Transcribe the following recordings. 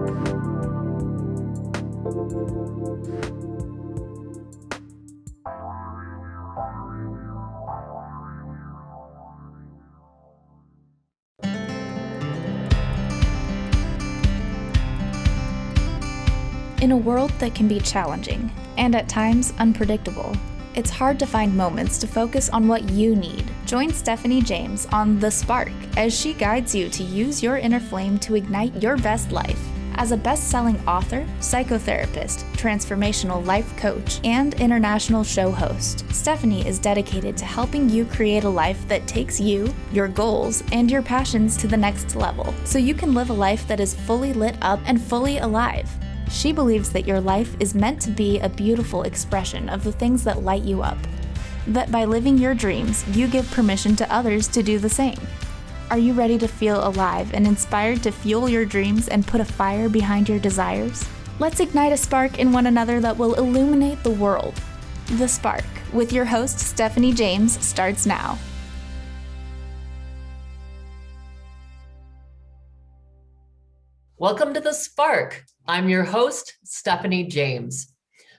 In a world that can be challenging, and at times unpredictable, it's hard to find moments to focus on what you need. Join Stephanie James on The Spark as she guides you to use your inner flame to ignite your best life. As a best-selling author, psychotherapist, transformational life coach, and international show host, Stephanie is dedicated to helping you create a life that takes you, your goals, and your passions to the next level, so you can live a life that is fully lit up and fully alive. She believes that your life is meant to be a beautiful expression of the things that light you up. That by living your dreams, you give permission to others to do the same. Are you ready to feel alive and inspired to fuel your dreams and put a fire behind your desires? Let's ignite a spark in one another that will illuminate the world. The Spark, with your host Stephanie James, starts now. Welcome to The Spark. I'm your host, Stephanie James.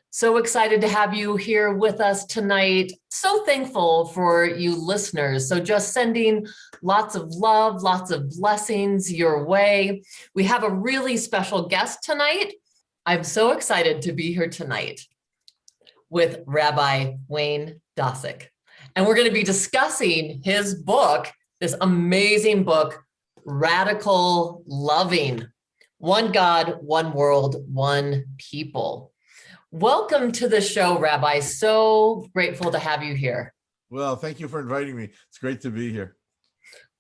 So excited to have you here with us tonight. So thankful for you listeners. So just sending lots of love, lots of blessings your way. We have a really special guest tonight. I'm so excited to be here tonight with Rabbi Wayne Dosick. And we're going to be discussing his book, this amazing book, Radical Loving. One God, one world, one people. Welcome to the show, Rabbi. So grateful to have you here. Well, thank you for inviting me. It's great to be here.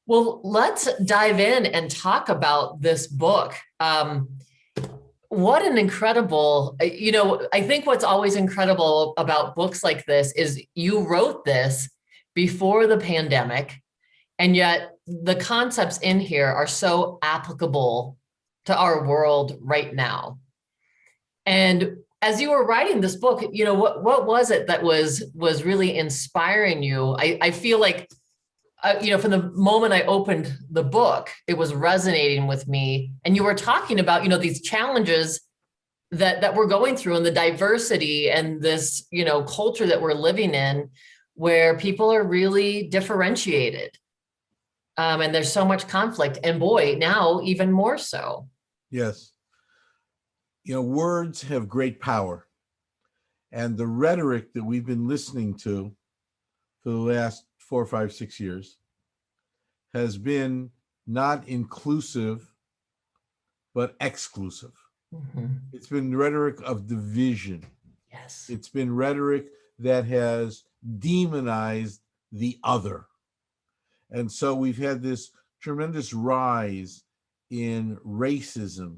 Well, let's dive in and talk about this book. What an incredible, I think what's always incredible about books like this is you wrote this before the pandemic, and yet the concepts in here are so applicable to our world right now. And as you were writing this book, what was it that was really inspiring you? I feel like, from the moment I opened the book, it was resonating with me. And you were talking about, these challenges that we're going through and the diversity and this, culture that we're living in where people are really differentiated. And there's so much conflict, and boy, now even more so. Yes. Words have great power. And the rhetoric that we've been listening to for the last 4, 5, 6 years has been not inclusive, but exclusive. Mm-hmm. It's been rhetoric of division. Yes. It's been rhetoric that has demonized the other. And so we've had this tremendous rise in racism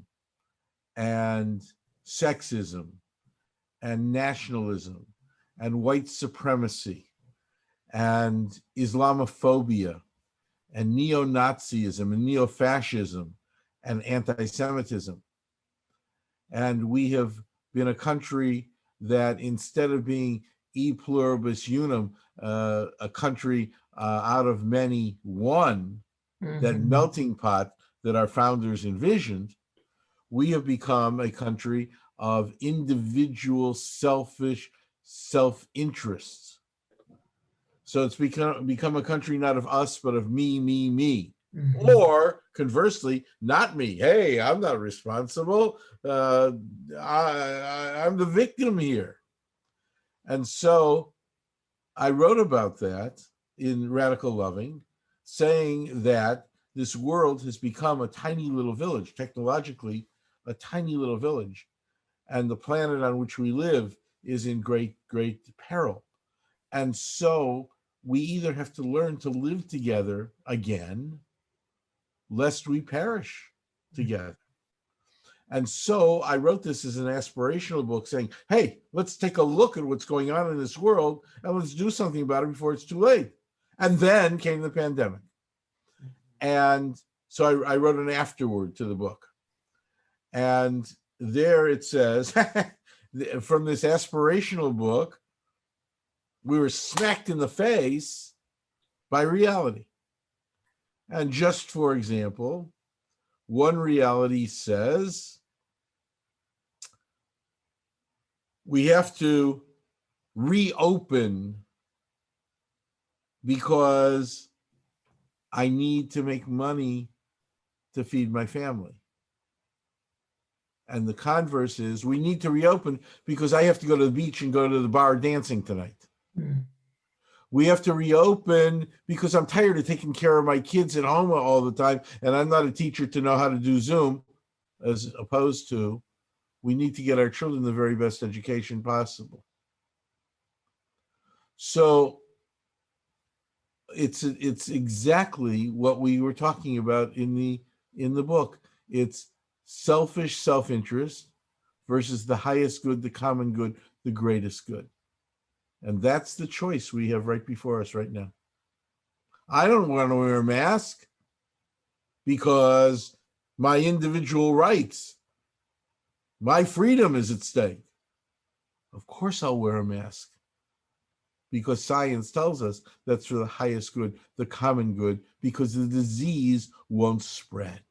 and sexism and nationalism and white supremacy and Islamophobia and neo-Nazism and neo-fascism and anti-Semitism. And we have been a country that, instead of being e pluribus unum, a country out of many, one, Mm-hmm. that melting pot that our founders envisioned, we have become a country of individual, selfish self-interests. So it's become a country not of us, but of me, me, me. Mm-hmm. Or conversely, not me. Hey, I'm not responsible. I'm the victim here. And so I wrote about that in Radical Loving, saying that this world has become a tiny little village, technologically, a tiny little village. And the planet on which we live is in great, great peril. And so we either have to learn to live together again, lest we perish together. And so I wrote this as an aspirational book saying, hey, let's take a look at what's going on in this world and let's do something about it before it's too late. And then came the pandemic. And so I wrote an afterword to the book. And there it says, from this aspirational book, we were smacked in the face by reality. And just for example, one reality says We have to reopen because I need to make money to feed my family. And the converse is we need to reopen because I have to go to the beach and go to the bar dancing tonight. Mm. We have to reopen because I'm tired of taking care of my kids at home all the time. And I'm not a teacher to know how to do Zoom, as opposed to we need to get our children the very best education possible. So it's exactly what we were talking about in the book. It's selfish self-interest versus the highest good, the common good, the greatest good. And that's the choice we have right before us right now. I don't want to wear a mask because my individual rights, my freedom is at stake. Of course I'll wear a mask because science tells us that's for the highest good, the common good, because the disease won't spread.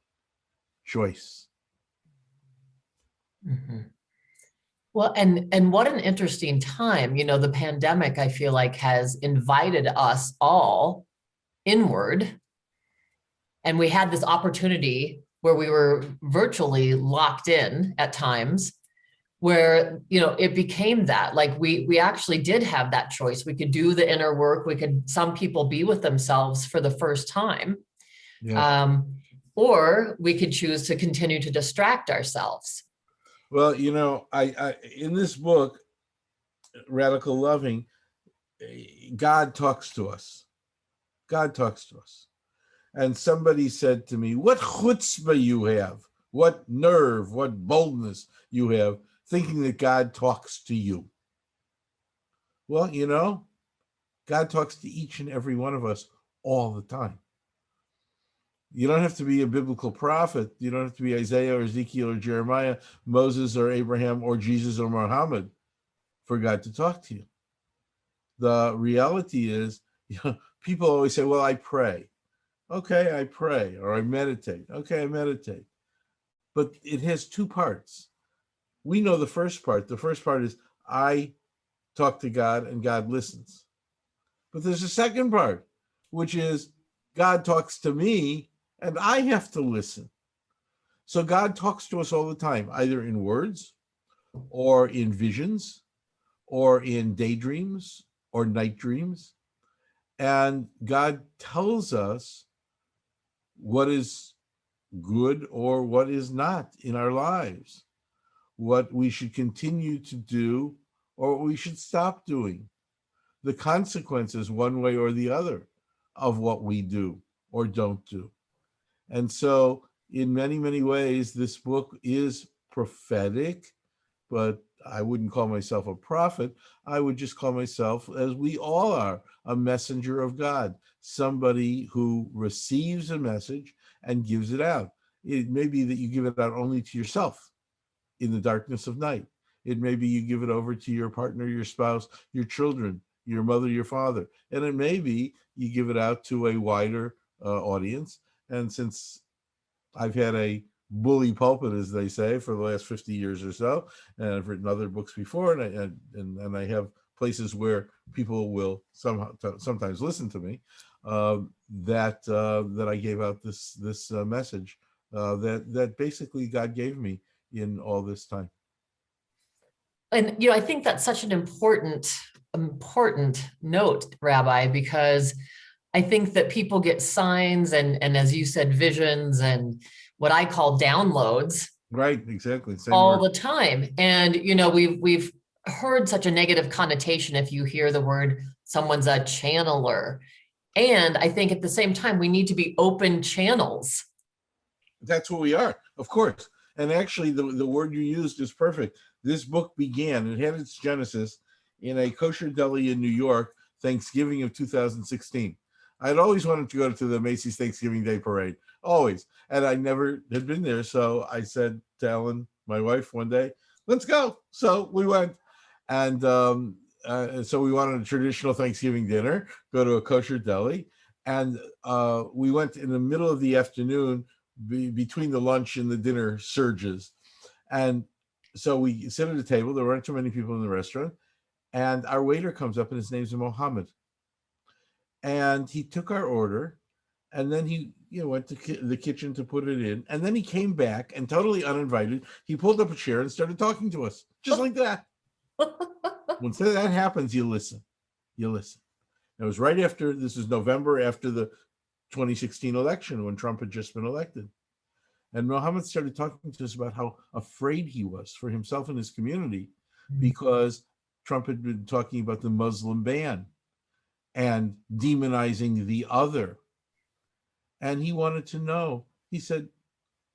Choice. Mm-hmm. Well, and what an interesting time. You know, the pandemic, I feel like, has invited us all inward. And we had this opportunity where we were virtually locked in at times, where, you know, it became that, like, we actually did have that choice. We could do the inner work. We could, some people be with themselves for the first time. Yeah. Or we could choose to continue to distract ourselves. Well, you know, I in this book, Radical Loving, God talks to us. God talks to us. And somebody said to me, what chutzpah you have, what nerve, what boldness you have, thinking that God talks to you. Well, you know, God talks to each and every one of us all the time. You don't have to be a biblical prophet. You don't have to be Isaiah or Ezekiel or Jeremiah, Moses or Abraham or Jesus or Muhammad for God to talk to you. The reality is, you know, people always say, well, I pray. Okay, I pray, or I meditate. Okay, I meditate. But it has two parts. We know the first part. The first part is I talk to God and God listens. But there's a second part, which is God talks to me and I have to listen. So God talks to us all the time, either in words or in visions or in daydreams or night dreams. And God tells us what is good or what is not in our lives, what we should continue to do or what we should stop doing, the consequences one way or the other of what we do or don't do. And so in many, many ways, this book is prophetic, but I wouldn't call myself a prophet. I would just call myself, as we all are, a messenger of God, somebody who receives a message and gives it out. It may be that you give it out only to yourself in the darkness of night. It may be you give it over to your partner, your spouse, your children, your mother, your father. And it may be you give it out to a wider audience. And since I've had a bully pulpit, as they say, for the last 50 years or so, and I've written other books before, and I have places where people will sometimes listen to me, that I gave out this message that basically God gave me in all this time. And, you know, I think that's such an important note, Rabbi, because I think that people get signs and as you said, visions and what I call downloads. Right, exactly. Same all word. the time. And, you know, we've heard such a negative connotation if you hear the word someone's a channeler. And I think at the same time, we need to be open channels. That's what we are, of course. And actually, the word you used is perfect. This book began, it had its genesis in a kosher deli in New York, Thanksgiving of 2016. I'd always wanted to go to the Macy's Thanksgiving Day Parade, always. And I never had been there. So I said to Ellen, my wife, one day, let's go. So we went. And so we wanted a traditional Thanksgiving dinner, go to a kosher deli. And we went in the middle of the afternoon between the lunch and the dinner surges. And So we sit at a table. There weren't too many people in the restaurant, and our waiter comes up, and his name's Mohammed. And he took our order, and then he went to the kitchen to put it in, and then he came back, and totally uninvited, he pulled up a chair and started talking to us, just like that. When that happens, you listen. It was right after, this was November after the 2016 election, when Trump had just been elected. And Mohammed started talking to us about how afraid he was for himself and his community, because Trump had been talking about the Muslim ban and demonizing the other. And he wanted to know. He said,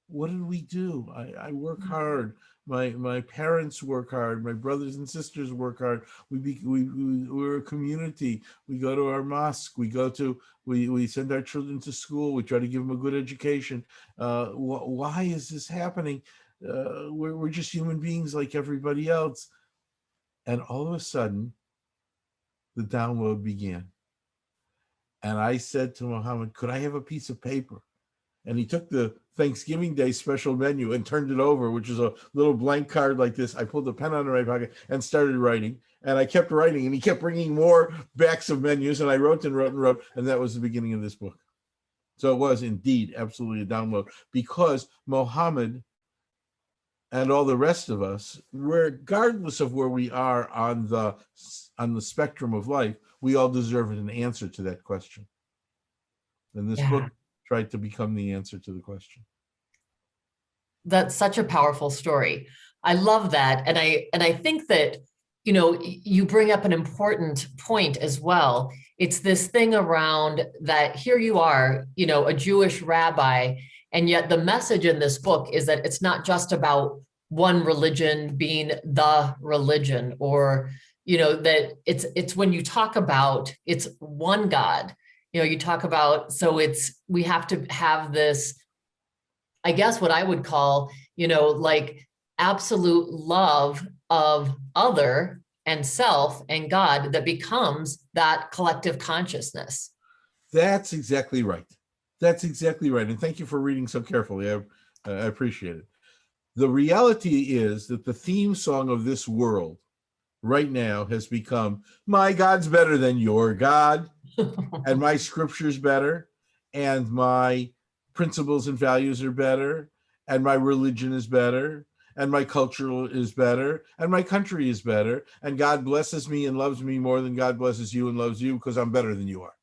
what did we do? I work hard. My parents work hard. My brothers and sisters work hard. We're a community. We go to our mosque. We send our children to school. We try to give them a good education. Why is this happening? We're just human beings like everybody else. And all of a sudden, the download began. And I said to Mohammed, could I have a piece of paper? And he took the Thanksgiving Day special menu and turned it over, which is a little blank card like this. I pulled the pen out of my pocket and started writing. And I kept writing, and he kept bringing more backs of menus. And I wrote and wrote and wrote. And that was the beginning of this book. So it was indeed absolutely a download, because Mohammed and all the rest of us, regardless of where we are on the spectrum of life, we all deserve an answer to that question. And this book tried to become the answer to the question. That's such a powerful story. I love that. And I think that, you bring up an important point as well. It's this thing around that here you are, a Jewish rabbi, and yet the message in this book is that it's not just about one religion being the religion, or, that it's when you talk about it's one God, you talk about, so we have to have this, I guess what I would call, like absolute love of other and self and God that becomes that collective consciousness. That's exactly right. And thank you for reading so carefully. I appreciate it. The reality is that the theme song of this world right now has become, my God's better than your God, and my scripture's better, and my principles and values are better, and my religion is better, and my culture is better, and my country is better, and God blesses me and loves me more than God blesses you and loves you because I'm better than you are.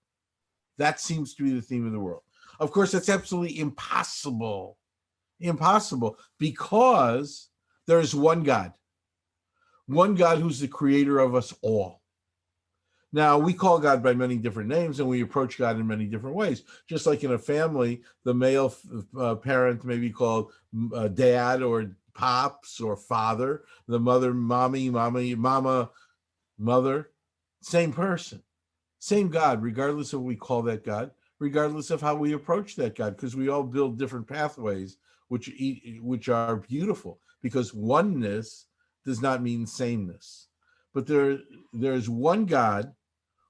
That seems to be the theme of the world. Of course, that's absolutely impossible, because there is one God who's the creator of us all. Now, we call God by many different names, and we approach God in many different ways. Just like in a family, the male parent may be called dad or pops or father, the mother, mommy, mama, mother, same person, same God, regardless of what we call that God, regardless of how we approach that God, because we all build different pathways, which are beautiful, because oneness does not mean sameness. But there's one God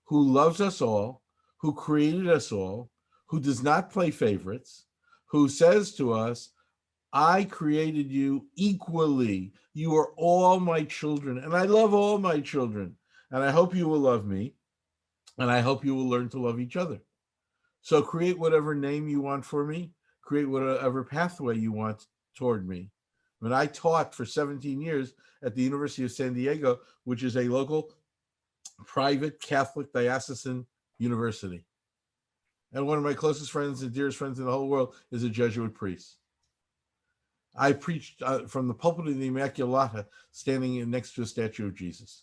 who loves us all, who created us all, who does not play favorites, who says to us, I created you equally. You are all my children, and I love all my children. And I hope you will love me, and I hope you will learn to love each other. So create whatever name you want for me, create whatever pathway you want toward me. When I taught for 17 years at the University of San Diego, which is a local private Catholic diocesan university. And one of my closest friends and dearest friends in the whole world is a Jesuit priest. I preached from the pulpit of the Immaculata, standing next to a statue of Jesus.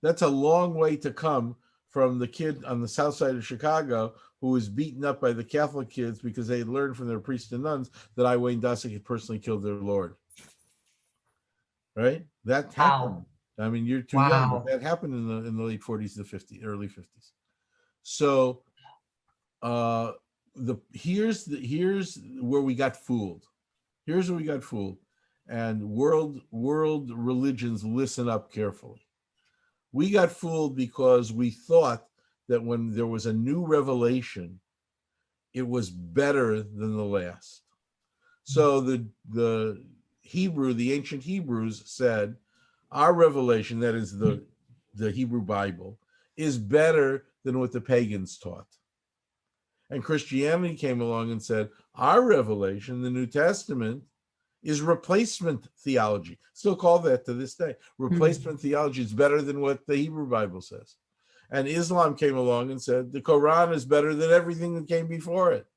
That's a long way to come from the kid on the south side of Chicago who was beaten up by the Catholic kids because they had learned from their priests and nuns that I, Wayne Dosick, had personally killed their Lord. Right? That happened. Wow. I mean, you're too young, but that happened in the late 40s, the 50s, early 50s. So here's where we got fooled. Here's where we got fooled. And world religions, listen up carefully. We got fooled because we thought that when there was a new revelation, it was better than the last. So the the ancient Hebrews said, our revelation, that is the Hebrew Bible, is better than what the pagans taught. And Christianity came along and said, our revelation, the New Testament, is replacement theology. Still call that to this day. Replacement theology is better than what the Hebrew Bible says. And Islam came along and said, the Quran is better than everything that came before it.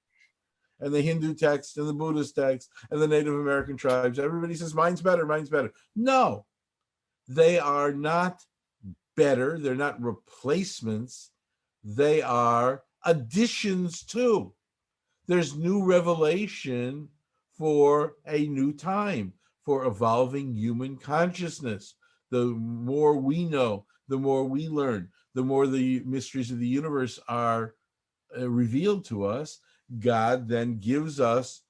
And the Hindu text and the Buddhist text and the Native American tribes, everybody says, mine's better, mine's better. No, they are not better. They're not replacements. They are additions to. There's new revelation for a new time, for evolving human consciousness. The more we know, the more we learn, the more the mysteries of the universe are revealed to us, God then gives us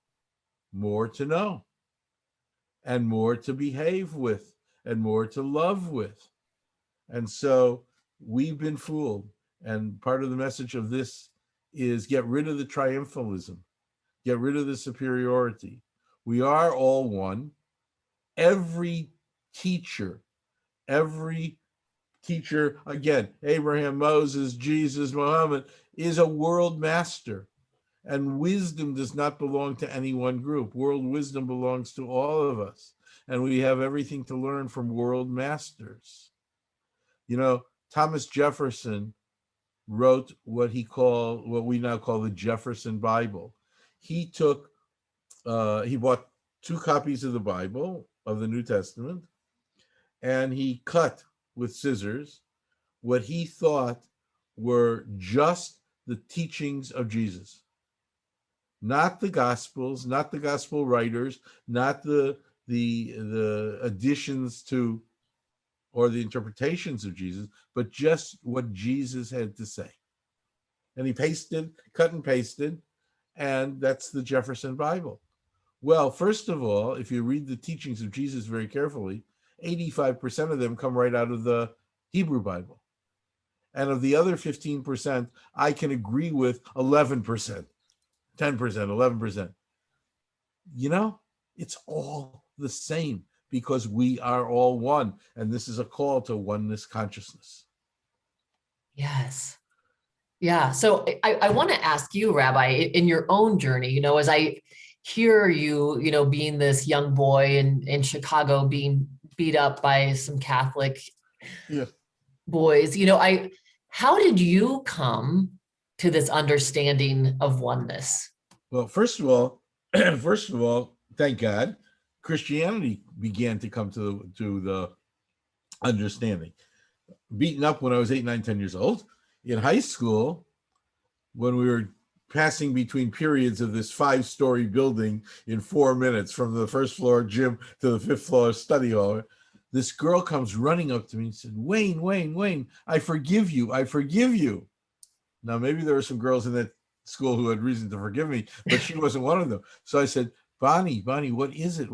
more to know and more to behave with and more to love with. And so we've been fooled. And part of the message of this is get rid of the triumphalism, get rid of the superiority. We are all one. Every teacher, again, Abraham, Moses, Jesus, Muhammad, is a world master. And wisdom does not belong to any one group. World wisdom belongs to all of us. And we have everything to learn from world masters. You know, Thomas Jefferson wrote what we now call the Jefferson Bible. He bought 2 copies of the Bible, of the New Testament, and he cut with scissors what he thought were just the teachings of Jesus. Not the Gospels, not the Gospel writers, not the additions to or the interpretations of Jesus, but just what Jesus had to say. And he cut and pasted, and that's the Jefferson Bible. Well, first of all, if you read the teachings of Jesus very carefully, 85% of them come right out of the Hebrew Bible. And of the other 15%, I can agree with 11%, 10%, 11%. You know, it's all the same because we are all one. And this is a call to oneness consciousness. Yes. Yeah. So I want to ask you, Rabbi, in your own journey, you know, as I hear you, you know, being this young boy in Chicago, being beat up by some Catholic boys, you know, how did you come to this understanding of oneness? Well, first of all, thank God, Christianity began to come to the understanding. Beaten up when I was 8, 9, 10 years old. In high school, when we were passing between periods of this 5-story building in 4 minutes from the first floor gym to the 5th floor study hall, this girl comes running up to me and said, Wayne, I forgive you. Now, maybe there were some girls in that school who had reason to forgive me, but she wasn't one of them. So I said, Bonnie, what is it?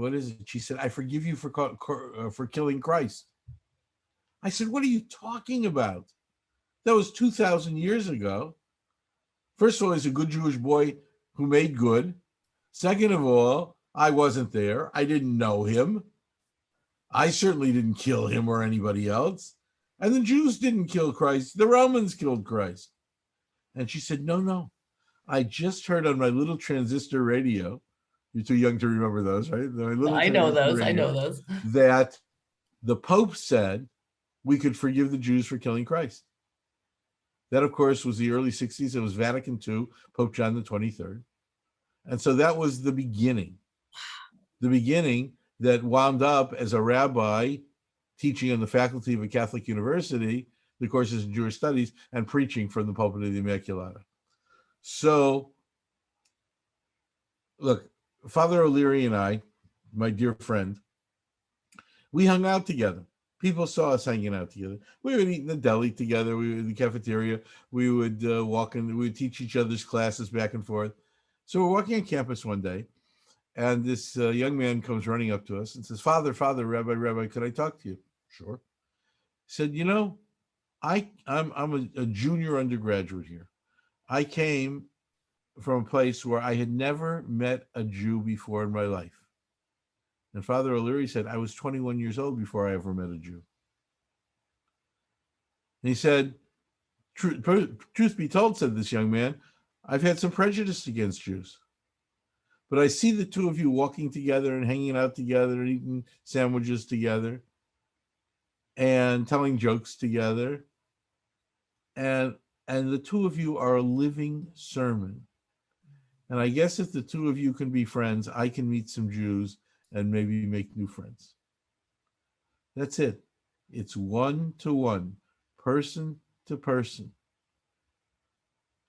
She said, I forgive you for killing Christ. I said, what are you talking about? That was 2,000 years ago. First of all, he's a good Jewish boy who made good. Second of all, I wasn't there. I didn't know him. I certainly didn't kill him or anybody else. And the Jews didn't kill Christ. The Romans killed Christ. And she said, no. I just heard on my little transistor radio, you're too young to remember those, right? I know those. That the Pope said we could forgive the Jews for killing Christ. That, of course, was the early 60s. It was Vatican II, Pope John the 23rd. And so that was the beginning that wound up as a rabbi teaching on the faculty of a Catholic university, the courses in Jewish studies, and preaching from the pulpit of the Immaculata. So, look, Father O'Leary and I, my dear friend, we hung out together. People saw us hanging out together. We would eat in the deli together. We would in the cafeteria. We would walk in. We would teach each other's classes back and forth. So we're walking on campus one day, and this young man comes running up to us and says, Father, Rabbi, could I talk to you? Sure. He said, you know, I'm a junior undergraduate here. I came from a place where I had never met a Jew before in my life. And Father O'Leary said, I was 21 years old before I ever met a Jew. And he said, truth be told, said this young man, I've had some prejudice against Jews. But I see the two of you walking together and hanging out together and eating sandwiches together and telling jokes together. And the two of you are a living sermon. And I guess if the two of you can be friends, I can meet some Jews and maybe make new friends. That's it. It's one-to-one, person to person,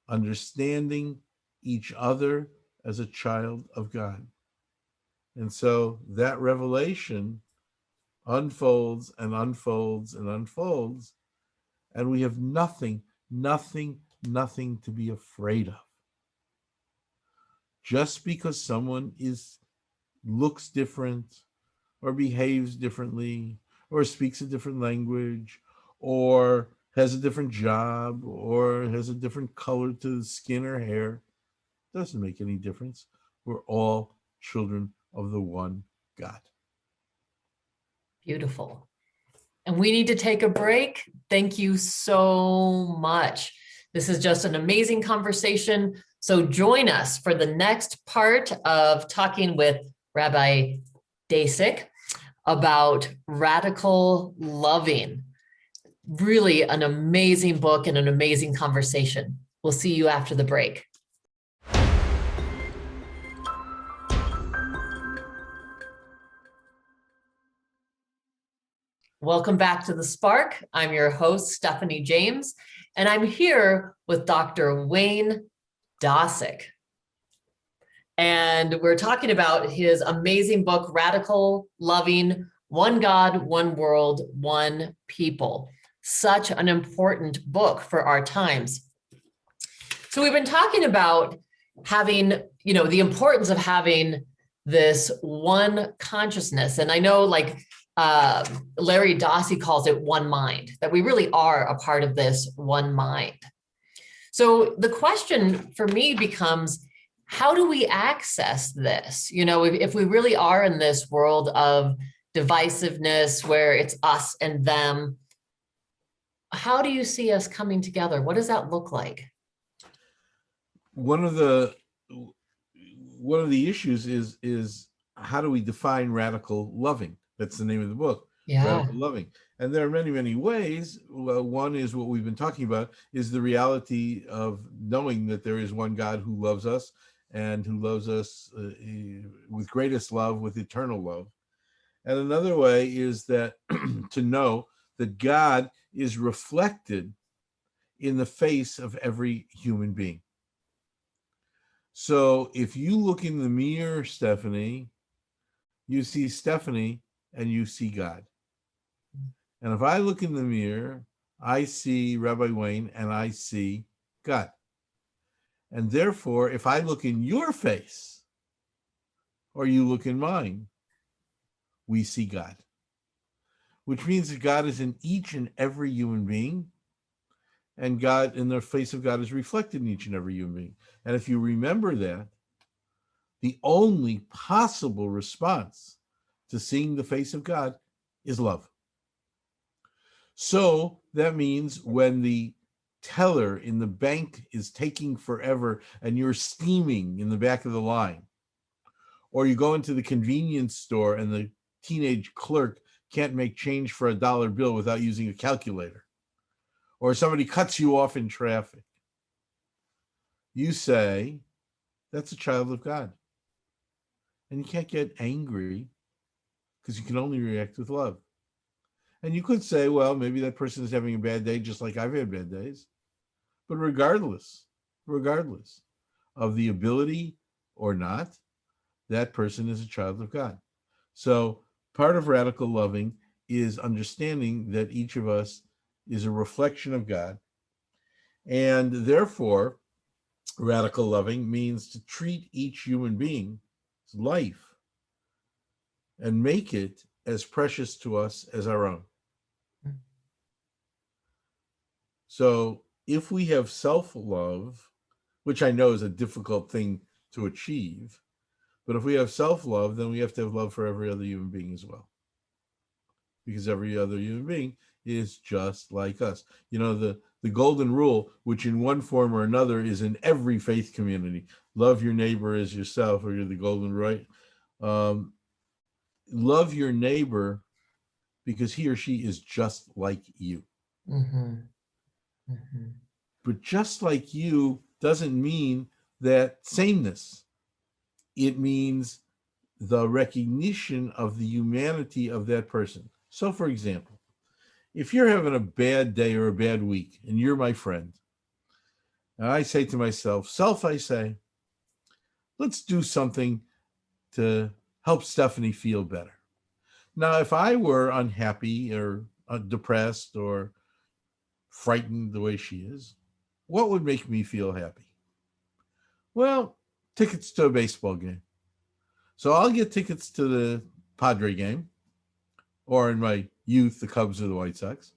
understanding each other as a child of God. And so that revelation unfolds and unfolds and unfolds, and we have nothing to be afraid of. Just because someone looks different or behaves differently or speaks a different language or has a different job or has a different color to the skin or hair, doesn't make any difference. We're all children of the one God. Beautiful. And we need to take a break. Thank you so much. This is just an amazing conversation. So join us for the next part of talking with Rabbi Dosick about radical loving. Really an amazing book and an amazing conversation. We'll see you after the break. Welcome back to The Spark. I'm your host, Stephanie James, and I'm here with Dr. Wayne Dosick. And we're talking about his amazing book, Radical Loving, One God, One World, One People. Such an important book for our times. So we've been talking about having, the importance of having this one consciousness. And I know Larry Dosick calls it one mind, that we really are a part of this one mind. So the question for me becomes, how do we access this? If we really are in this world of divisiveness where it's us and them, how do you see us coming together? What does that look like? One of the issues is how do we define radical loving? That's the name of the book. Yeah. Radical loving. And there are many ways. Well, one is what we've been talking about, is the reality of knowing that there is one God who loves us and who loves us with greatest love, with eternal love. And another way is that to know that God is reflected in the face of every human being. So if you look in the mirror, Stephanie, you see Stephanie and you see God. And if I look in the mirror, I see Rabbi Wayne and I see God. And therefore, if I look in your face or you look in mine, we see God. Which means that God is in each and every human being, and God, in the face of God, is reflected in each and every human being. And if you remember that, the only possible response to seeing the face of God is love. So that means when the teller in the bank is taking forever and you're steaming in the back of the line, or you go into the convenience store and the teenage clerk can't make change for a dollar bill without using a calculator, or somebody cuts you off in traffic, you say, that's a child of God. And you can't get angry because you can only react with love. And you could say, well, maybe that person is having a bad day just like I've had bad days. But regardless of the ability or not, that person is a child of God. So part of radical loving is understanding that each of us is a reflection of God. And therefore, radical loving means to treat each human being's life and make it as precious to us as our own. So if we have self-love, which I know is a difficult thing to achieve, But if we have self-love, then we have to have love for every other human being as well. Because every other human being is just like us. You know, the golden rule, which in one form or another is in every faith community, love your neighbor as yourself, or you're the golden right. Love your neighbor because he or she is just like you. Mm-hmm. Mm-hmm. But just like you doesn't mean that sameness. It means the recognition of the humanity of that person. So, for example, if you're having a bad day or a bad week and you're my friend, and I say to myself, self, I say, let's do something to help Stephanie feel better. Now, if I were unhappy or depressed or frightened the way she is, what would make me feel happy? Well, tickets to a baseball game. So I'll get tickets to the Padre game, or in my youth, the Cubs or the White Sox.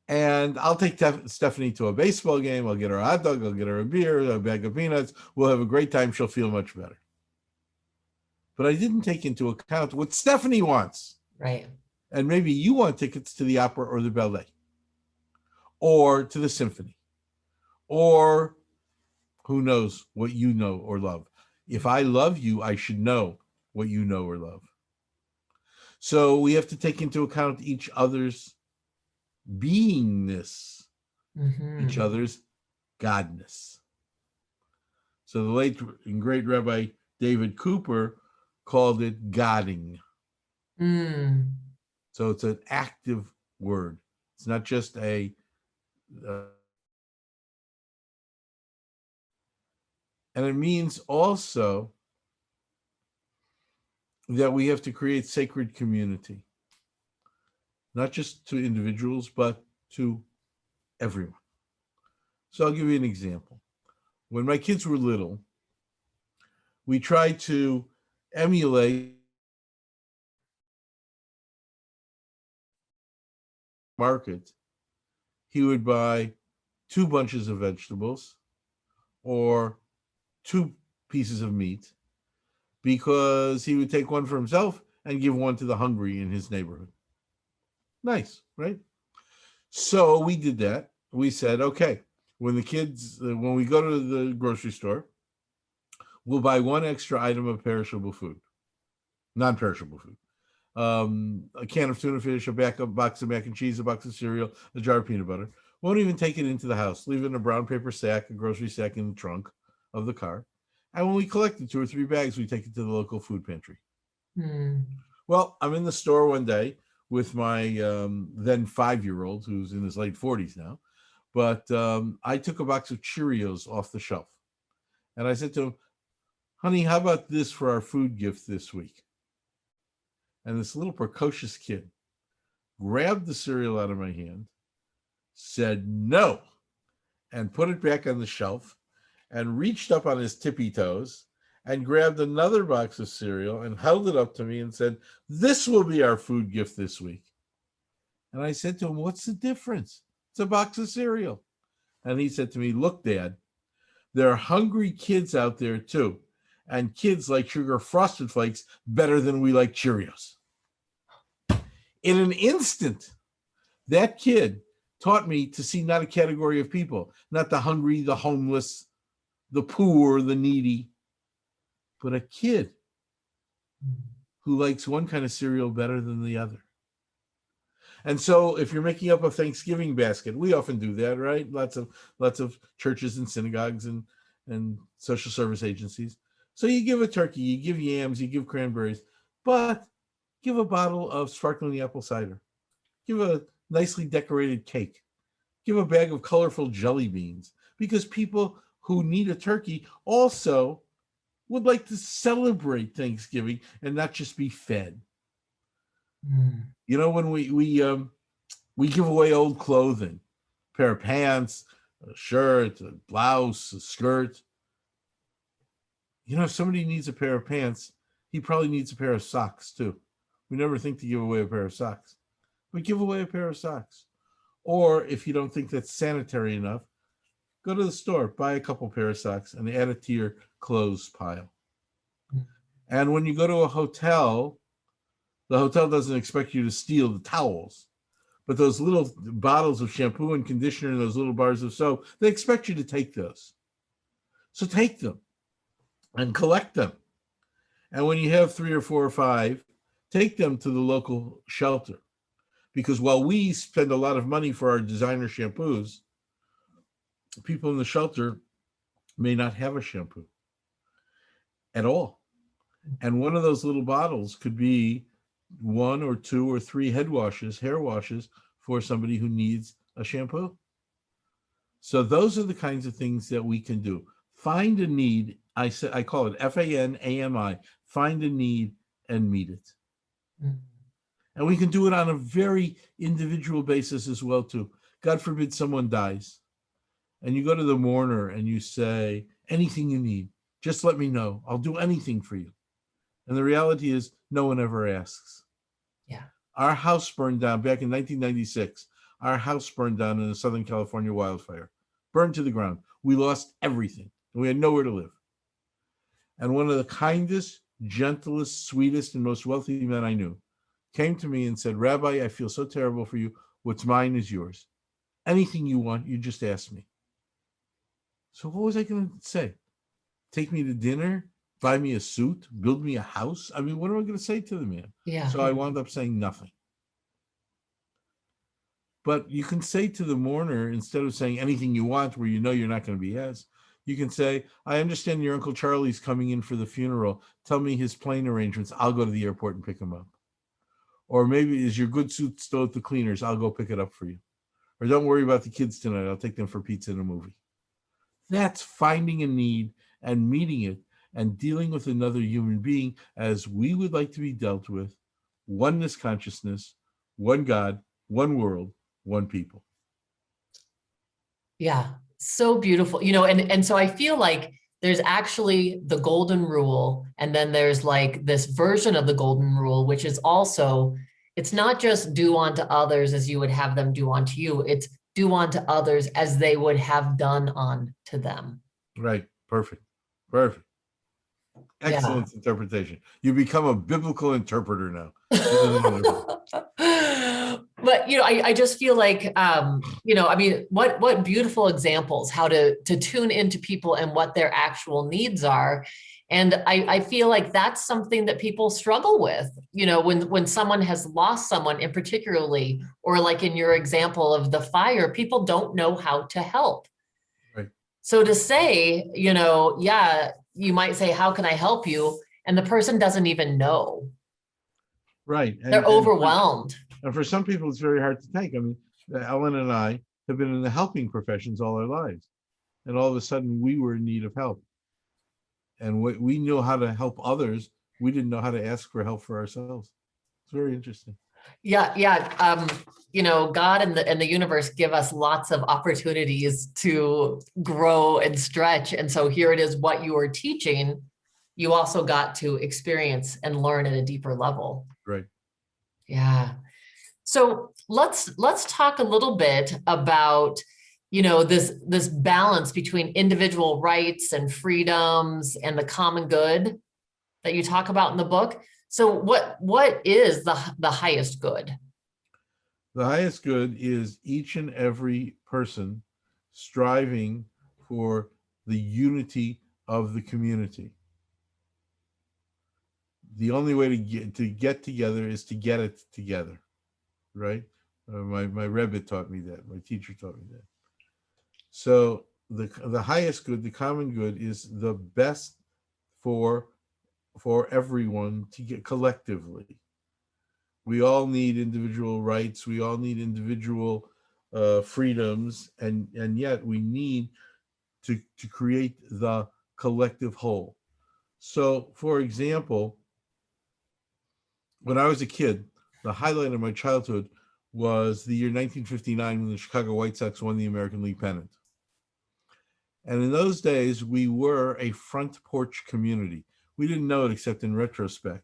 And I'll take Stephanie to a baseball game. I'll get her a hot dog. I'll get her a beer, a bag of peanuts. We'll have a great time. She'll feel much better. But I didn't take into account what Stephanie wants. Right. And maybe you want tickets to the opera or the ballet, or to the symphony, or who knows what you know or love. If I love you, I should know what you know or love. So we have to take into account each other's beingness, each other's godness. So the late and great Rabbi David Cooper called it godding. So it's an active word. It's not just a and it means also that we have to create sacred community, not just to individuals, but to everyone. So I'll give you an example. When my kids were little, we tried to emulate market. He would buy 2 bunches of vegetables or 2 pieces of meat, because he would take one for himself and give one to the hungry in his neighborhood. Nice, right? So we did that. We said, okay, when we go to the grocery store, we'll buy 1 extra item of perishable food, non-perishable food. A can of tuna fish, a box of mac and cheese, a box of cereal, a jar of peanut butter. Won't even take it into the house. Leave it in a brown paper sack, a grocery sack in the trunk of the car. And when we collected 2 or 3 bags, we take it to the local food pantry. Well, I'm in the store one day with my then 5-year-old, who's in his late 40s now. But I took a box of Cheerios off the shelf. And I said to him, honey, how about this for our food gift this week? And this little precocious kid grabbed the cereal out of my hand, said no, and put it back on the shelf, and reached up on his tippy toes and grabbed another box of cereal and held it up to me and said, this will be our food gift this week. And I said to him, what's the difference? It's a box of cereal. And he said to me, look, Dad, there are hungry kids out there too. And kids like sugar Frosted Flakes better than we like Cheerios. In an instant, that kid taught me to see not a category of people, not the hungry, the homeless, the poor, the needy, but a kid who likes one kind of cereal better than the other. And so if you're making up a Thanksgiving basket, we often do that, right? Lots of churches and synagogues and social service agencies. So you give a turkey, you give yams, you give cranberries, but give a bottle of sparkling apple cider. Give a nicely decorated cake. Give a bag of colorful jelly beans, because people who need a turkey also would like to celebrate Thanksgiving and not just be fed. You know, when we give away old clothing, a pair of pants, a shirt, a blouse, a skirt. You know, if somebody needs a pair of pants, he probably needs a pair of socks too. We never think to give away a pair of socks, but give away a pair of socks. Or if you don't think that's sanitary enough, go to the store, buy a couple pair of socks, and add it to your clothes pile. And when you go to a hotel, the hotel doesn't expect you to steal the towels, but those little bottles of shampoo and conditioner and those little bars of soap, they expect you to take those. So take them and collect them. And when you have 3 or 4 or 5, take them to the local shelter. Because while we spend a lot of money for our designer shampoos, people in the shelter may not have a shampoo at all. And one of those little bottles could be 1 or 2 or 3 hair washes for somebody who needs a shampoo. So those are the kinds of things that we can do. Find a need. I call it FANAMI. Find a need and meet it. Mm-hmm. And we can do it on a very individual basis as well too. God forbid someone dies, and you go to the mourner and you say, anything you need, just let me know. I'll do anything for you. And the reality is, no one ever asks. Yeah. Our house burned down back in 1996. Our house burned down in a Southern California wildfire, burned to the ground. We lost everything. We had nowhere to live. And one of the kindest, gentlest, sweetest, and most wealthy men I knew came to me and said, Rabbi, I feel so terrible for you. What's mine is yours. Anything you want, you just ask me. So what was I going to say? Take me to dinner? Buy me a suit? Build me a house? I mean, what am I going to say to the man? Yeah. So I wound up saying nothing. But you can say to the mourner, instead of saying anything you want where you know you're not going to be asked, you can say, I understand your Uncle Charlie's coming in for the funeral. Tell me his plane arrangements. I'll go to the airport and pick him up. Or maybe, is your good suit still at the cleaners? I'll go pick it up for you. Or don't worry about the kids tonight. I'll take them for pizza and a movie. That's finding a need and meeting it and dealing with another human being as we would like to be dealt with. Oneness consciousness, one God, one world, one people. Yeah, so beautiful. You know, and so I feel like there's actually the golden rule, and then there's like this version of the golden rule, which is also, it's not just do unto others as you would have them do unto you. It's do unto others as they would have done unto them. Right. Perfect. Perfect. Excellent interpretation. You become a biblical interpreter now. But, you know, I just feel like, you know, I mean, what beautiful examples, how to tune into people and what their actual needs are. And I feel like that's something that people struggle with, you know, when someone has lost someone in particularly, or like in your example of the fire, people don't know how to help. Right. So to say, you know, yeah, you might say, how can I help you? And the person doesn't even know. Right. They're overwhelmed. And for some people, it's very hard to take. I mean, Ellen and I have been in the helping professions all our lives. And all of a sudden, we were in need of help. And we knew how to help others. We didn't know how to ask for help for ourselves. It's very interesting. Yeah. You know, God and the universe give us lots of opportunities to grow and stretch. And so here it is, what you are teaching, you also got to experience and learn at a deeper level. Right. Yeah. So let's talk a little bit about, you know, this balance between individual rights and freedoms and the common good that you talk about in the book. So what is the highest good? The highest good is each and every person striving for the unity of the community. The only way to get together is to get it together, right? My Rebbe taught me that. My teacher taught me that. So the highest good, the common good, is the best for everyone to get collectively. We all need individual rights. We all need individual freedoms, and yet we need to create the collective whole. So, for example, when I was a kid, the highlight of my childhood was the year 1959 when the Chicago White Sox won the American League pennant. And in those days, we were a front porch community. We didn't know it except in retrospect,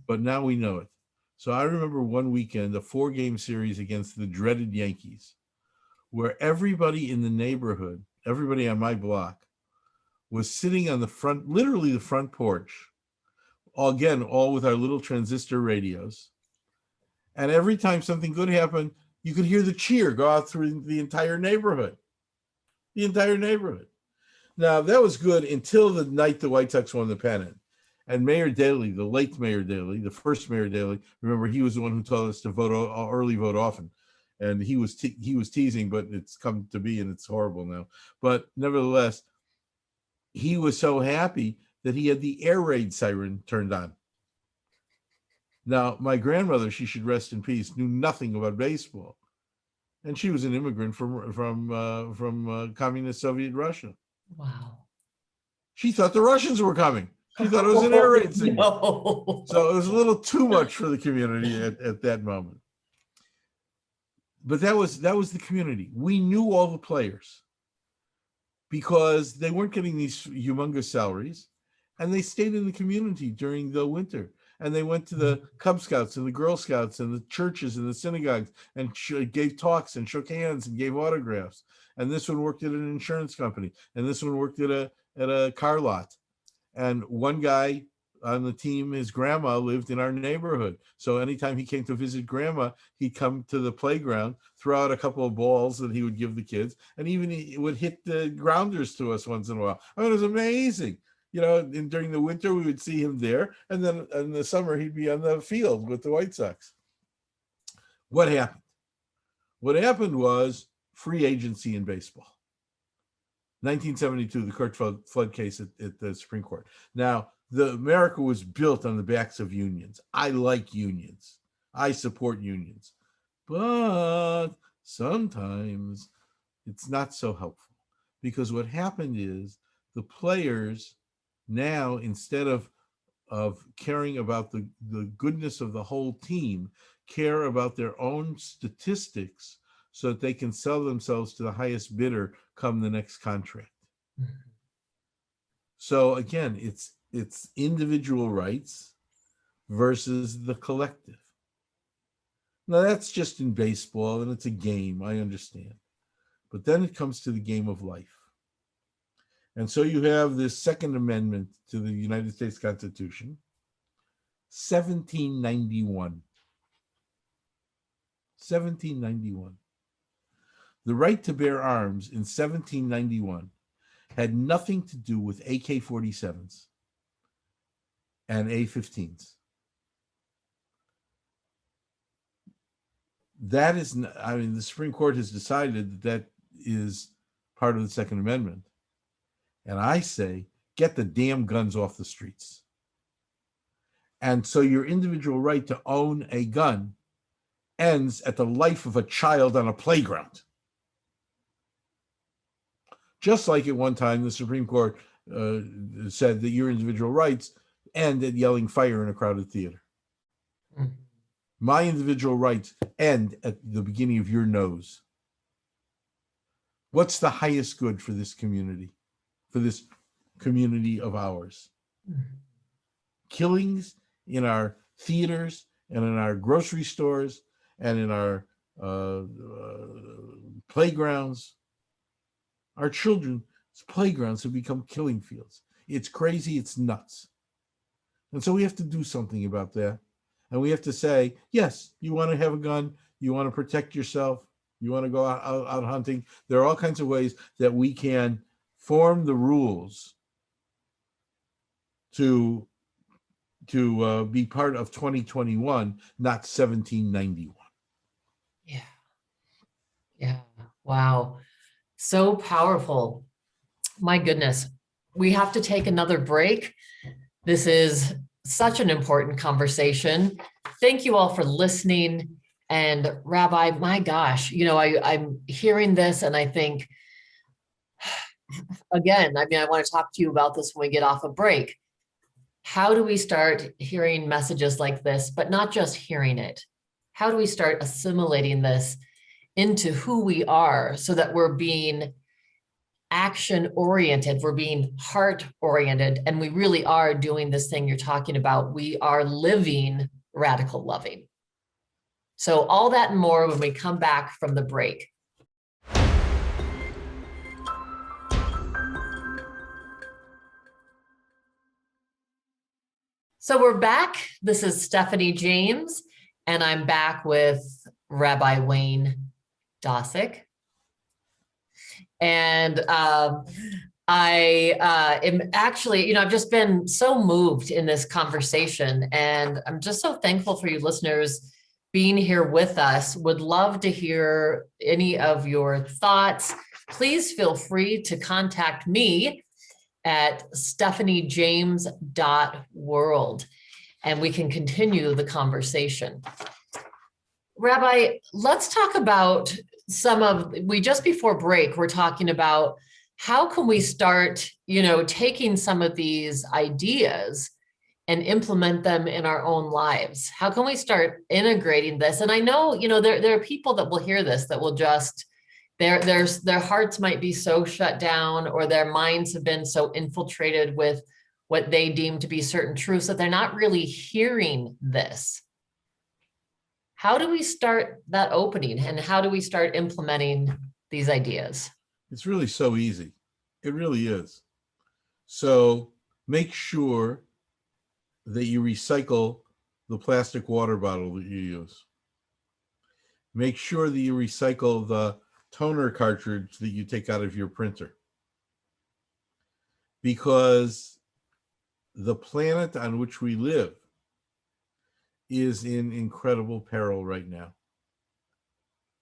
but now we know it. So I remember one weekend, a 4-game series against the dreaded Yankees, where everybody in the neighborhood, everybody on my block, was sitting on the front, literally the front porch, again, all with our little transistor radios. And every time something good happened, you could hear the cheer go out through the entire neighborhood. The entire neighborhood. Now, that was good until the night the White Sox won the pennant. And Mayor Daley, the late Mayor Daley, the first Mayor Daley, remember, he was the one who told us to vote early, vote often. And he was teasing, but it's come to be, and it's horrible now. But nevertheless, he was so happy that he had the air raid siren turned on. Now, my grandmother, she should rest in peace, knew nothing about baseball, and she was an immigrant from communist Soviet Russia. Wow. She thought the Russians were coming. She thought it was an air raid signal. No. So it was a little too much for the community at that moment. But that was the community. We knew all the players because they weren't getting these humongous salaries, and they stayed in the community during the winter. And they went to the Cub Scouts and the Girl Scouts and the churches and the synagogues and gave talks and shook hands and gave autographs. And this one worked at an insurance company, and this one worked at a car lot. And one guy on the team, his grandma lived in our neighborhood. So anytime he came to visit grandma, he'd come to the playground, throw out a couple of balls that he would give the kids, and even he would hit the grounders to us once in a while. I mean, it was amazing. You know, and during the winter, we would see him there. And then in the summer, he'd be on the field with the White Sox. What happened? What happened was free agency in baseball. 1972, the Kurt Flood case at the Supreme Court. Now, America was built on the backs of unions. I like unions. I support unions. But sometimes it's not so helpful, because what happened is the players now, instead of caring about the goodness of the whole team, care about their own statistics so that they can sell themselves to the highest bidder come the next contract. Mm-hmm. So again, it's individual rights versus the collective. Now that's just in baseball, and it's a game, I understand. But then it comes to the game of life. And so you have this Second Amendment to the United States Constitution, 1791. 1791. The right to bear arms in 1791 had nothing to do with AK-47s and A-15s. That is, I mean, the Supreme Court has decided that is part of the Second Amendment. And I say, get the damn guns off the streets. And so your individual right to own a gun ends at the life of a child on a playground. Just like at one time, the Supreme Court said that your individual rights end at yelling fire in a crowded theater. Mm. My individual rights end at the beginning of your nose. What's the highest good for this community? For this community of ours? Killings in our theaters and in our grocery stores and in our playgrounds. Our children's playgrounds have become killing fields. It's crazy, it's nuts. And so we have to do something about that. And we have to say, yes, you want to have a gun, you want to protect yourself, you want to go out hunting. There are all kinds of ways that we can form the rules to be part of 2021, not 1791. Yeah. Wow. So powerful. My goodness. We have to take another break. This is such an important conversation. Thank you all for listening. And Rabbi, my gosh, I'm hearing this and I think, again, I want to talk to you about this when we get off a break. How do we start hearing messages like this, but not just hearing it? How do we start assimilating this into who we are so that we're being action-oriented, we're being heart-oriented, and we really are doing this thing you're talking about. We are living radical loving. So all that and more when we come back from the break. So we're back. This is Stephanie James, and I'm back with Rabbi Wayne Dosick. And I am actually, I've just been so moved in this conversation, and I'm just so thankful for you listeners being here with us. Would love to hear any of your thoughts. Please feel free to contact me at stephaniejames.world, and we can continue the conversation. Rabbi, let's talk about we just before break, we're talking about how can we start, taking some of these ideas and implement them in our own lives? How can we start integrating this? And I know, there are people that will hear this that will just, their hearts might be so shut down, or their minds have been so infiltrated with what they deem to be certain truths that they're not really hearing this. How do we start that opening, and how do we start implementing these ideas? It's really so easy. It really is. So make sure that you recycle the plastic water bottle that you use. Make sure that you recycle the toner cartridge that you take out of your printer. Because the planet on which we live is in incredible peril right now.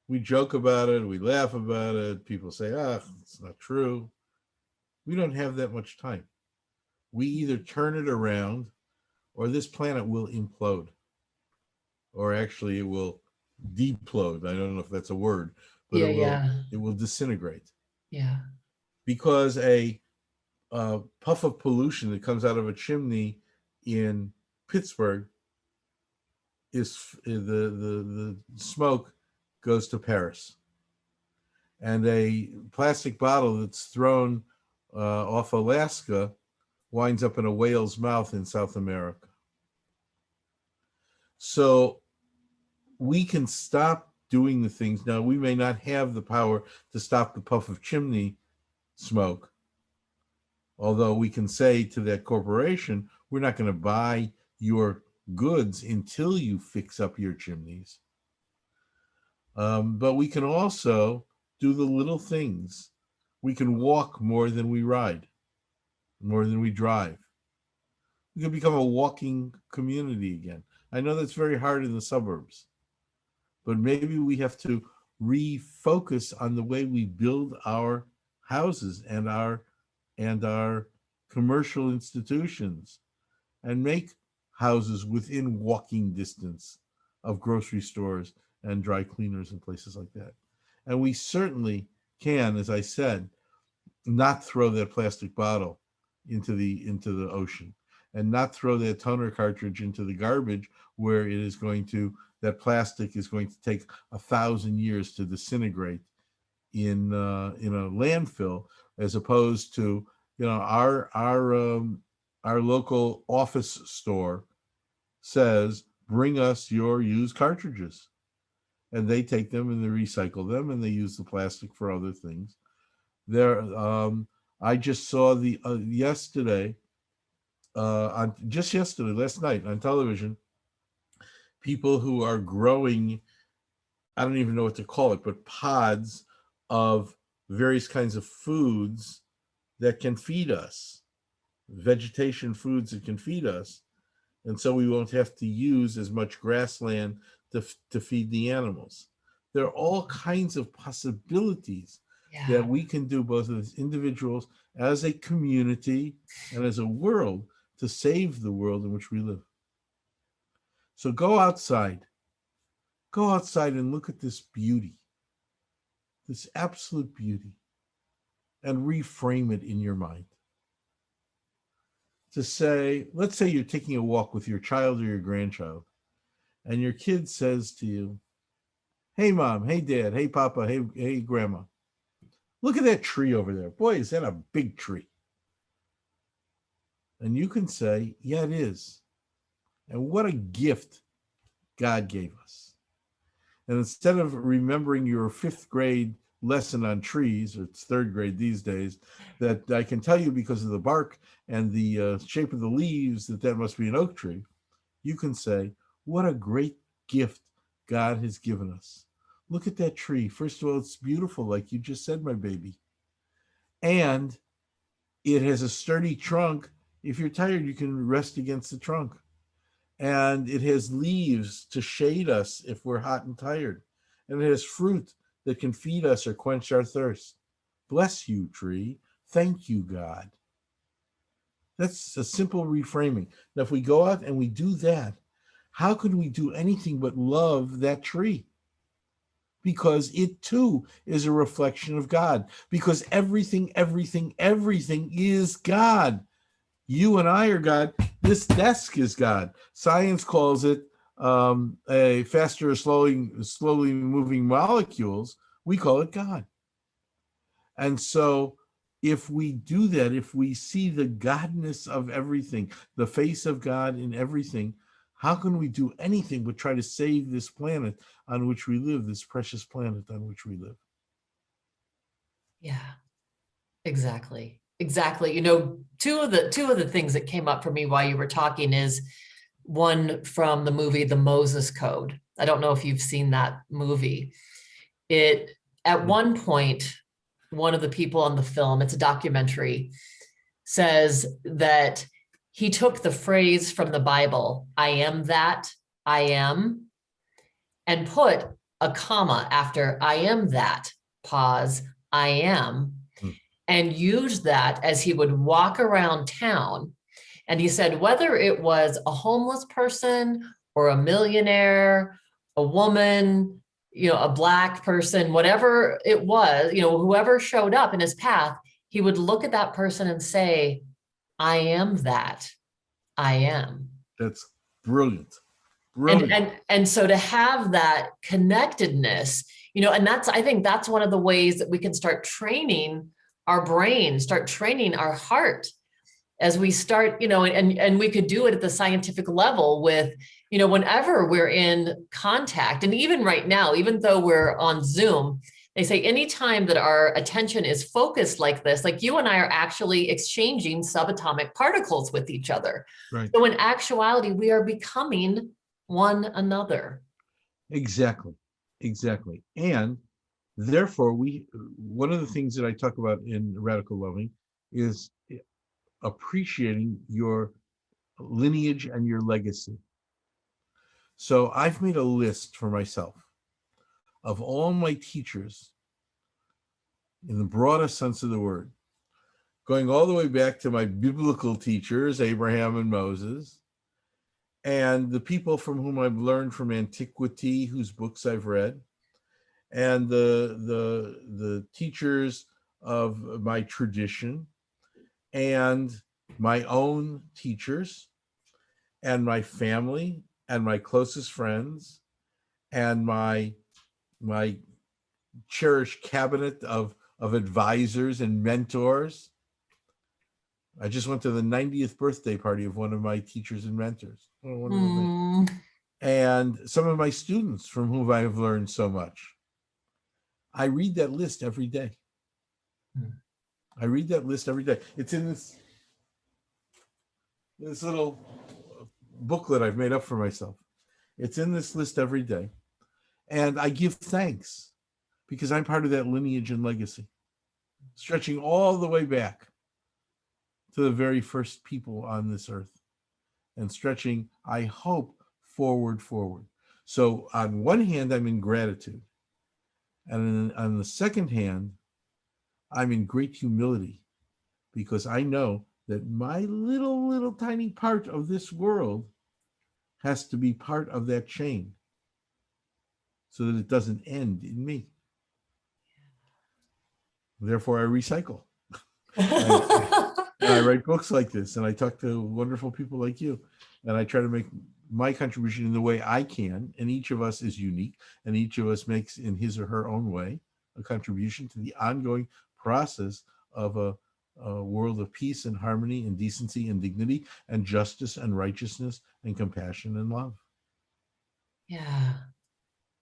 We joke about it, we laugh about it, people say, it's not true. We don't have that much time. We either turn it around, or this planet will implode. Or actually it will deplode. I don't know if that's a word, but it will disintegrate. Yeah. Because a puff of pollution that comes out of a chimney in Pittsburgh is the smoke goes to Paris, and a plastic bottle that's thrown off Alaska winds up in a whale's mouth in South America. So we can stop doing the things. Now, we may not have the power to stop the puff of chimney smoke, although we can say to that corporation, we're not going to buy your goods until you fix up your chimneys. But we can also do the little things. We can walk more than we ride, more than we drive. We can become a walking community again. I know that's very hard in the suburbs, but maybe we have to refocus on the way we build our houses and our commercial institutions, and make houses within walking distance of grocery stores and dry cleaners and places like that. And we certainly can, as I said, not throw that plastic bottle into the ocean, and not throw that toner cartridge into the garbage, where that plastic is going to take 1,000 years to disintegrate in a landfill, as opposed to our local office store says, bring us your used cartridges, and they take them and they recycle them, and they use the plastic for other things. I just saw last night on television, people who are growing, I don't even know what to call it, but pods of various kinds of foods that can feed us, vegetation foods that can feed us. And so we won't have to use as much grassland to feed the animals. There are all kinds of possibilities that we can do, both as individuals, as a community, and as a world, to save the world in which we live. So go outside and look at this beauty, this absolute beauty, and reframe it in your mind. To say, let's say you're taking a walk with your child or your grandchild, and your kid says to you, hey mom, hey dad, hey papa, hey grandma, look at that tree over there. Boy, is that a big tree. And you can say, yeah, it is. And what a gift God gave us. And instead of remembering your 5th grade lesson on trees, it's third grade these days, that I can tell you because of the bark and the shape of the leaves that must be an oak tree, you can say, what a great gift God has given us. Look at that tree. First of all, it's beautiful, like you just said, my baby. And it has a sturdy trunk. If you're tired, you can rest against the trunk. And it has leaves to shade us if we're hot and tired. And it has fruit that can feed us or quench our thirst. Bless you, tree. Thank you, God. That's a simple reframing. Now, if we go out and we do that, how could we do anything but love that tree? Because it too is a reflection of God. Because everything is God. You and I are God. This desk is God. Science calls it a faster or slowly moving molecules. We call it God. And so if we do that, if we see the godness of everything, the face of God in everything, how can we do anything but try to save this planet on which we live, this precious planet on which we live? Yeah, exactly. Exactly. You know, two of the things that came up for me while you were talking is one from the movie The Moses Code. I don't know if you've seen that movie. It, at one point, one of the people on the film, it's a documentary, says that he took the phrase from the Bible, I am that I am, and put a comma after I am that, pause, I am, and used that as he would walk around town. And he said, whether it was a homeless person or a millionaire, a woman, you know, a Black person, whatever it was, you know, whoever showed up in his path, he would look at that person and say, I am that I am. That's brilliant. And so to have that connectedness, you know, and I think that's one of the ways that we can start training our brain, start training our heart as we start, you know, and we could do it at the scientific level with, you know, whenever we're in contact. And even right now, even though we're on Zoom, they say anytime that our attention is focused like this, like you and I are actually exchanging subatomic particles with each other. Right. So in actuality, we are becoming one another. Exactly. And therefore, one of the things that I talk about in Radical Loving is appreciating your lineage and your legacy. So I've made a list for myself of all my teachers in the broadest sense of the word, going all the way back to my biblical teachers, Abraham and Moses, and the people from whom I've learned from antiquity, whose books I've read, and the teachers of my tradition, and my own teachers, and my family, and my closest friends, and my cherished cabinet of advisors and mentors. I just went to the 90th birthday party of one of my teachers and mentors. And some of my students from whom I have learned so much. I read that list every day. It's in this little booklet I've made up for myself. It's in this list every day. And I give thanks because I'm part of that lineage and legacy, stretching all the way back to the very first people on this earth and stretching, I hope, forward. So on one hand, I'm in gratitude. And on the second hand, I'm in great humility because I know that my little tiny part of this world has to be part of that chain so that it doesn't end in me. Therefore, I recycle. And I write books like this, and I talk to wonderful people like you, and I try to make my contribution in the way I can, and each of us is unique, and each of us makes in his or her own way a contribution to the ongoing process of a world of peace and harmony and decency and dignity and justice and righteousness and compassion and love. Yeah.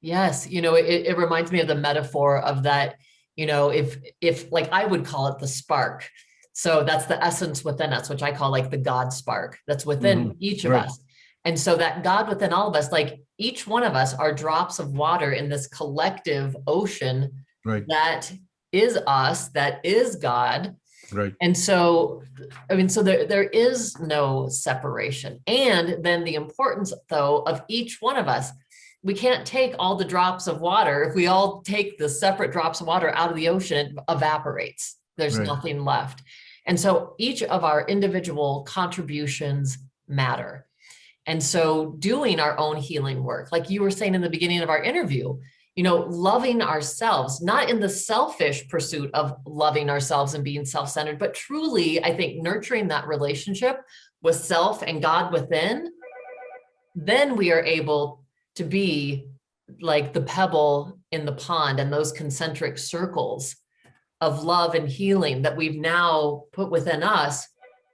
Yes. You know, it reminds me of the metaphor of that, if like I would call it the spark. So that's the essence within us, which I call like the God spark that's within each of Right. us. And so that God within all of us, like each one of us are drops of water in this collective ocean Right. that is us, that is God. Right. And so, I mean, so there is no separation. And then the importance, though, of each one of us, we can't take all the drops of water. If we all take the separate drops of water out of the ocean, it evaporates. There's Right. nothing left. And so each of our individual contributions matter. And so doing our own healing work, like you were saying in the beginning of our interview, loving ourselves, not in the selfish pursuit of loving ourselves and being self-centered, but truly, I think, nurturing that relationship with self and God within, then we are able to be like the pebble in the pond and those concentric circles of love and healing that we've now put within us,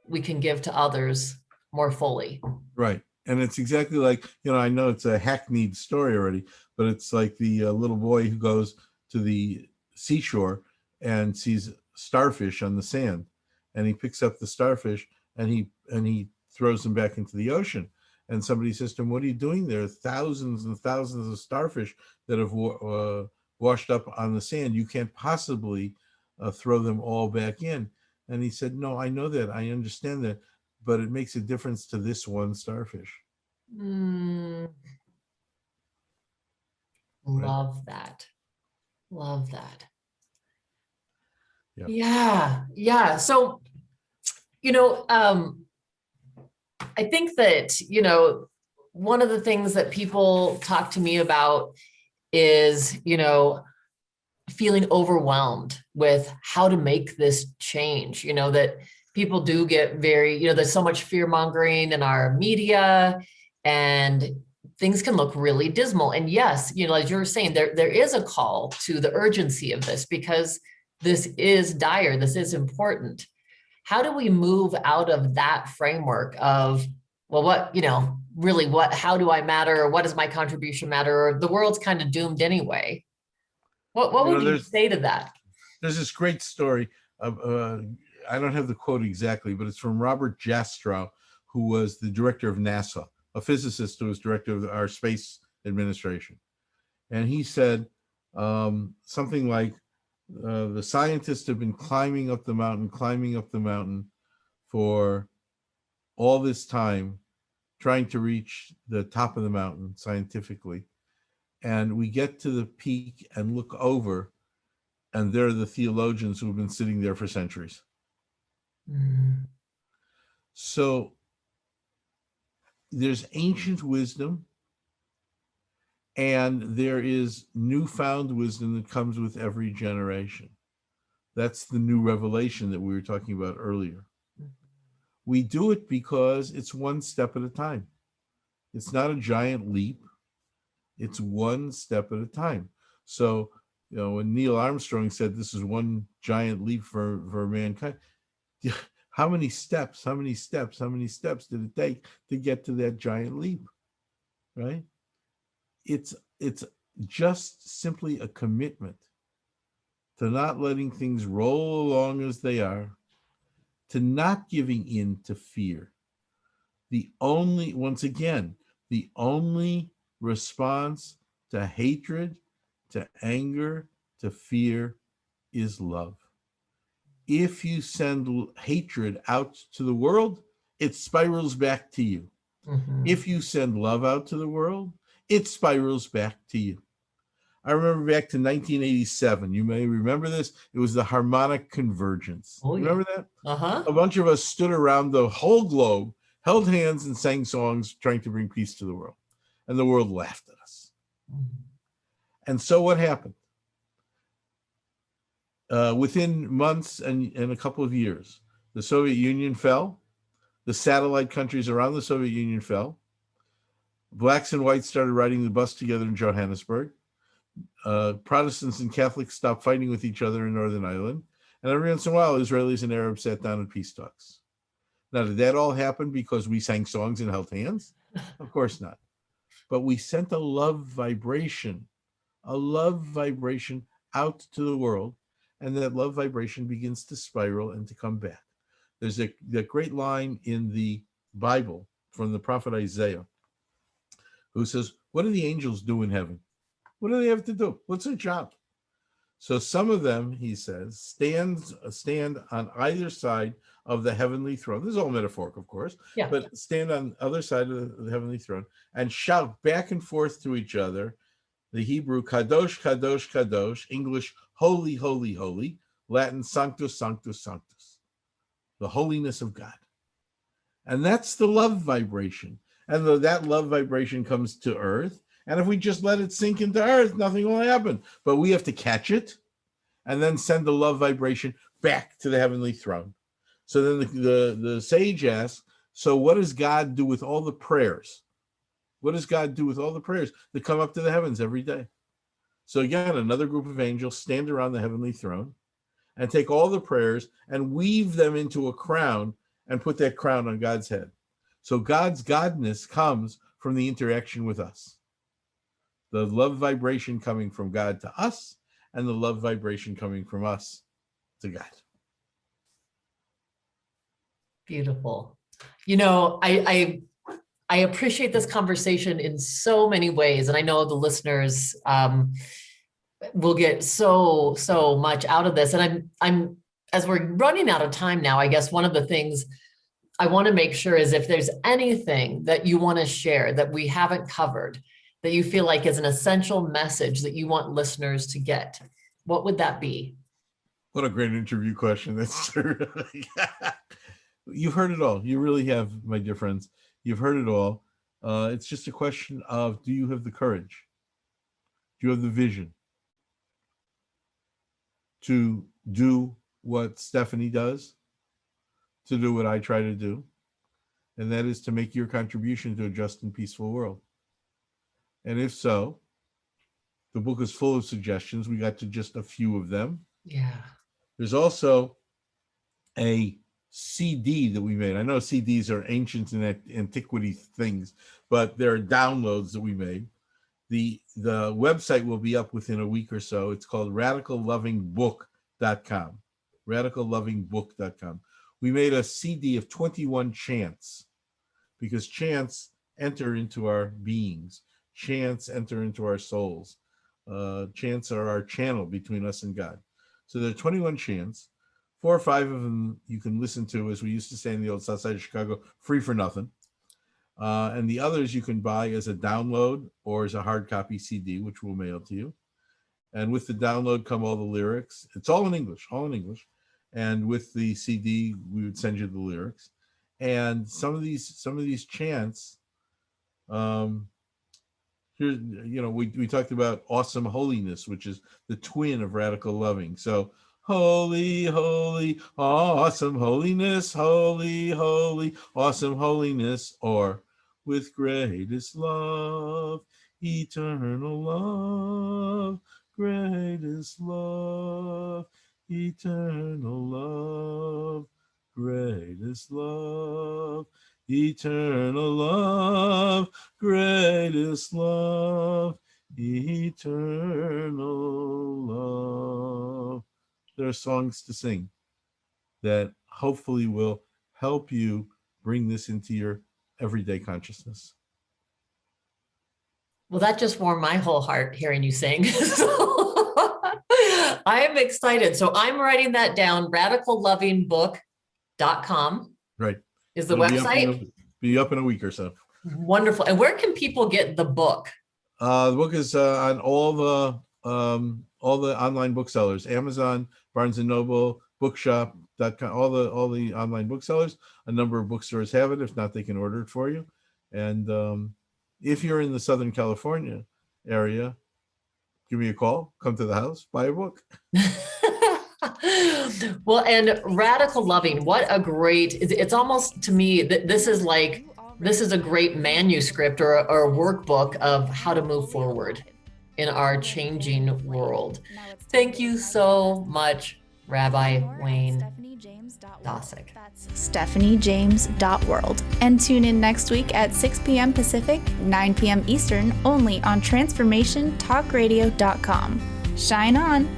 we can give to others more fully. Right. And it's exactly like, I know it's a hackneyed story already, but it's like the little boy who goes to the seashore and sees starfish on the sand, and he picks up the starfish and he throws them back into the ocean. And somebody says to him, "What are you doing there? Thousands and thousands of starfish that have washed up on the sand. You can't possibly throw them all back in." And he said, "No, I know that. I understand that. But it makes a difference to this one starfish." Love that. Love that. Yeah. Yeah. So, I think that, one of the things that people talk to me about is, feeling overwhelmed with how to make this change, that people do get very, there's so much fear mongering in our media and things can look really dismal. And yes, as you were saying, there is a call to the urgency of this because this is dire, this is important. How do we move out of that framework of, well, how do I matter? Or what does my contribution matter? Or the world's kind of doomed anyway. What would you say to that? There's this great story of, I don't have the quote exactly, but it's from Robert Jastrow, who was the director of NASA, a physicist who was director of our space administration. And he said something like, the scientists have been climbing up the mountain for all this time, trying to reach the top of the mountain scientifically. And we get to the peak and look over, and there are the theologians who have been sitting there for centuries. So there's ancient wisdom, and there is newfound wisdom that comes with every generation. That's the new revelation that we were talking about earlier. We do it because it's one step at a time. It's not a giant leap. It's one step at a time. So, when Neil Armstrong said this is one giant leap for mankind, how many steps did it take to get to that giant leap, right? It's just simply a commitment to not letting things roll along as they are, to not giving in to fear. Once again, the only response to hatred, to anger, to fear is love. If you send hatred out to the world, it spirals back to you. If you send love out to the world, it spirals back to you. I remember back to 1987. You may remember this. It was the harmonic convergence. Oh, yeah. Remember that? A bunch of us stood around the whole globe, held hands, and sang songs trying to bring peace to the world. And the world laughed at us. And so what happened? Within months and a couple of years, the Soviet Union fell. The satellite countries around the Soviet Union fell. Blacks and whites started riding the bus together in Johannesburg. Protestants and Catholics stopped fighting with each other in Northern Ireland. And every once in a while, Israelis and Arabs sat down in peace talks. Now, did that all happen because we sang songs and held hands? Of course not. But we sent a love vibration out to the world. and that love vibration begins to spiral and to come back. There's that great line in the Bible from the prophet Isaiah, who says, what do the angels do in heaven? What do they have to do? What's their job? So some of them, he says, stand on either side of the heavenly throne. This is all metaphoric, of course, but stand on the other side of the heavenly throne and shout back and forth to each other, the Hebrew, Kadosh, Kadosh, Kadosh, English, holy, holy, holy, Latin, Sanctus, Sanctus, Sanctus, the holiness of God. And that's the love vibration. And that love vibration comes to earth. And if we just let it sink into earth, nothing will happen. But we have to catch it and then send the love vibration back to the heavenly throne. So then the sage asks, so what does God do with all the prayers? What does God do with all the prayers that come up to the heavens every day? So again, another group of angels stand around the heavenly throne and take all the prayers and weave them into a crown and put that crown on God's head. So God's godness comes from the interaction with us. The love vibration coming from God to us, and the love vibration coming from us to God. Beautiful. You know, I appreciate this conversation in so many ways, and I know the listeners will get so much out of this. And I'm as we're running out of time now, I guess one of the things I want to make sure is if there's anything that you want to share that we haven't covered, that you feel like is an essential message that you want listeners to get, what would that be? What a great interview question. That's You've heard it all. You really have, my dear friends. You've heard it all. It's just a question of, do you have the courage? Do you have the vision to do what Stephanie does, to do what I try to do? And that is to make your contribution to a just and peaceful world. And if so, the book is full of suggestions. We got to just a few of them. Yeah. There's also a CD that we made. I know CDs are ancient and antiquity things, but there are downloads that we made. The website will be up within a week or so. It's called radicallovingbook.com. radicallovingbook.com. We made a CD of 21 chants, because chants enter into our beings. Chants enter into our souls. Chants are our channel between us and God. So there are 21 chants. 4 or 5 of them you can listen to, as we used to say in the old South Side of Chicago, free for nothing. And the others you can buy as a download or as a hard copy CD, which we'll mail to you. And with the download come all the lyrics. It's all in English, all in English. And with the CD, we would send you the lyrics. And some of these chants, here, you know, we talked about awesome holiness, which is the twin of radical loving. So holy, holy, awesome holiness, holy, holy, awesome holiness, or with greatest love, eternal love, greatest love, eternal love, greatest love, eternal love, greatest love, eternal love. There are songs to sing that hopefully will help you bring this into your everyday consciousness. Well, that just warmed my whole heart hearing you sing. I am excited. So I'm writing that down. radicallovingbook.com. Right. Is the It'll website. Be up in a week or so. Wonderful. And where can people get the book? The book is on all the online booksellers: Amazon, Barnes and Noble, Bookshop.com, all the online booksellers. A number of bookstores have it. If not, they can order it for you. And if you're in the Southern California area, give me a call. Come to the house. Buy a book. Well, and radical loving, what a great, it's almost to me that this is a great manuscript or a workbook of how to move forward in our changing world. Thank you so much, Rabbi Wayne Dosick. That's StephanieJames.world. And tune in next week at 6 p.m. Pacific, 9 p.m. Eastern, only on TransformationTalkRadio.com. Shine on!